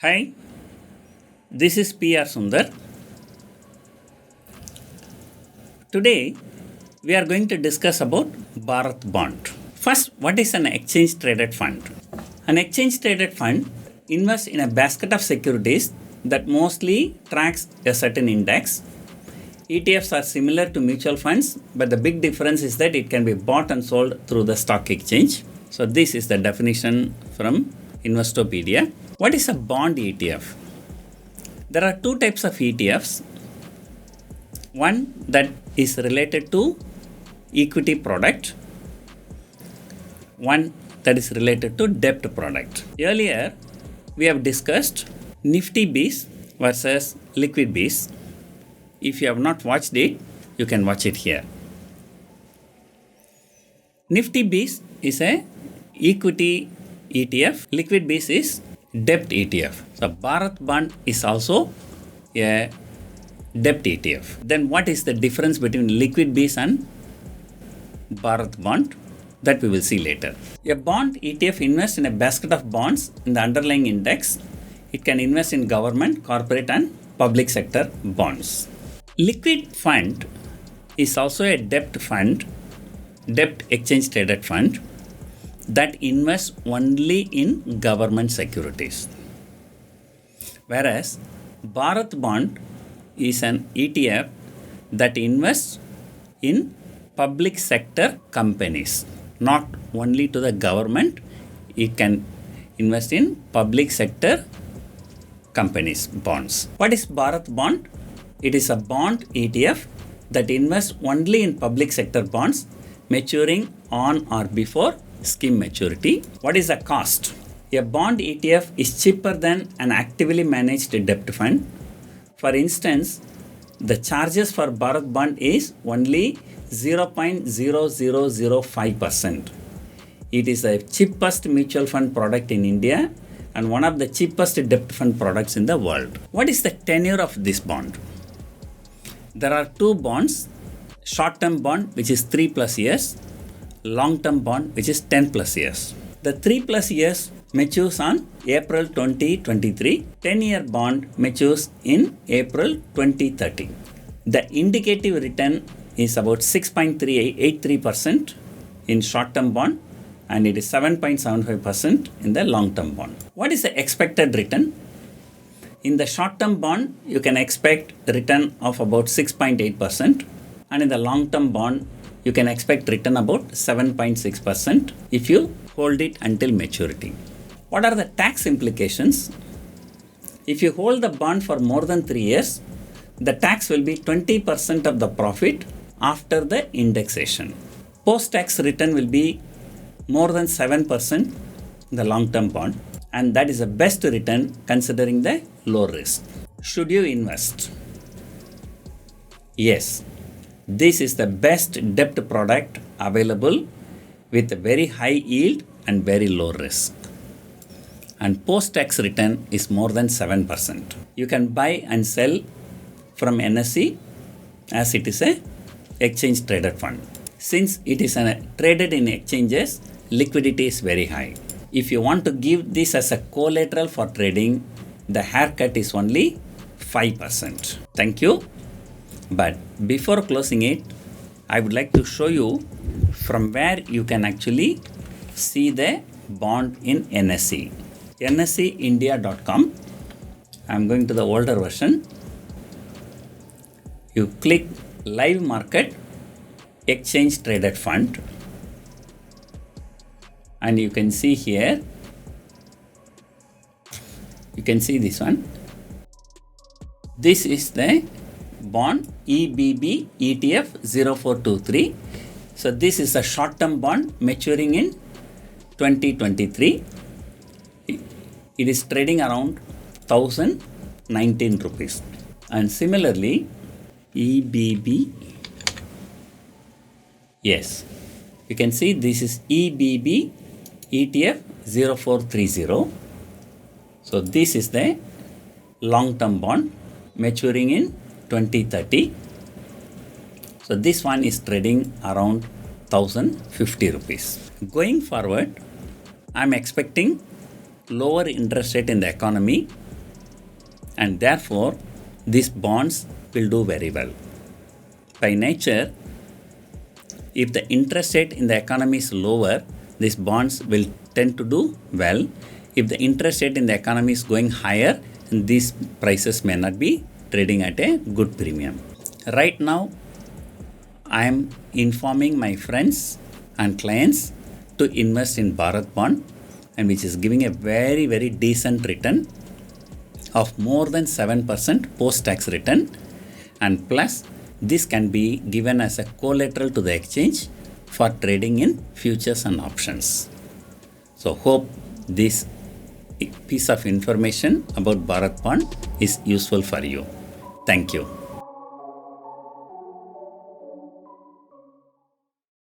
Hi, this is P R Sundar. Today, we are going to discuss about Bharat Bond. First, what is an exchange traded fund? An exchange traded fund invests in a basket of securities that mostly tracks a certain index. ETFs are similar to mutual funds, but the big difference is that it can be bought and sold through the stock exchange. So, this is the definition from Investopedia. What is a bond ETF? There are two types of ETFs. One that is related to equity product, one that is related to debt product. Earlier, we have discussed Nifty Bs versus Liquid Bs. If you have not watched it, you can watch it here. Nifty Bs is a equity ETF. Liquid Bs is debt ETF. So, Bharat Bond is also a debt ETF. Then what is the difference between Liquid Bs and Bharat Bond? That we will see later. A bond ETF invests in a basket of bonds in the underlying index. It can invest in government, corporate and public sector bonds. Liquid fund is also a debt fund, debt exchange traded fund that invests only in government securities. Whereas Bharat Bond is an ETF that invests in public sector companies, not only to the government. It can invest in public sector companies, bonds. What is Bharat Bond? It is a bond ETF that invests only in public sector bonds maturing on or before scheme maturity. What is the cost? A bond ETF is cheaper than an actively managed debt fund. For instance, the charges for Bharat Bond is only 0.0005%. It is the cheapest mutual fund product in India and one of the cheapest debt fund products in the world. What is the tenure of this bond? There are two bonds, short-term bond which is 3+ years, long-term bond which is 10+ years. The 3+ years matures on April 2023. 10-year bond matures in April 2030. The indicative return is about 6.383% in short-term bond and it is 7.75% in the long-term bond. What is the expected return? In the short-term bond, you can expect a return of about 6.8%, and in the long-term bond, you can expect return about 7.6% if you hold it until maturity. What are the tax implications? If you hold the bond for more than 3 years, the tax will be 20% of the profit after the indexation. Post-tax return will be more than 7% in the long-term bond, and that is the best return considering the low risk. Should you invest? Yes, this is the best debt product available with a very high yield and very low risk. And post-tax return is more than 7%. You can buy and sell from NSE as it is a exchange traded fund. Since it is traded in exchanges, liquidity is very high. If you want to give this as a collateral for trading, the haircut is only 5%. Thank you. But before closing it, I would like to show you from where you can actually see the bond in NSE. NSEindia.com. I'm going to the older version. You click live market exchange traded fund. And you can see here, you can see this one. This is the bond EBB ETF 0423. So this is a short-term bond maturing in 2023. It is trading around 1019 rupees. And similarly, EBB, yes, you can see this is EBB ETF 0430. So this is the long-term bond maturing in 2030. So this one is trading around 1050 rupees. Going forward, I am expecting lower interest rate in the economy and therefore these bonds will do very well. By nature, if the interest rate in the economy is lower, these bonds will tend to do well. If the interest rate in the economy is going higher, these prices may not be trading at a good premium. Right now, I am informing my friends and clients to invest in Bharat bond, and which is giving a very, very decent return of more than 7% post-tax return, and plus this can be given as a collateral to the exchange for trading in futures and options. So hope this piece of information about Bharat bond is useful for you. Thank you.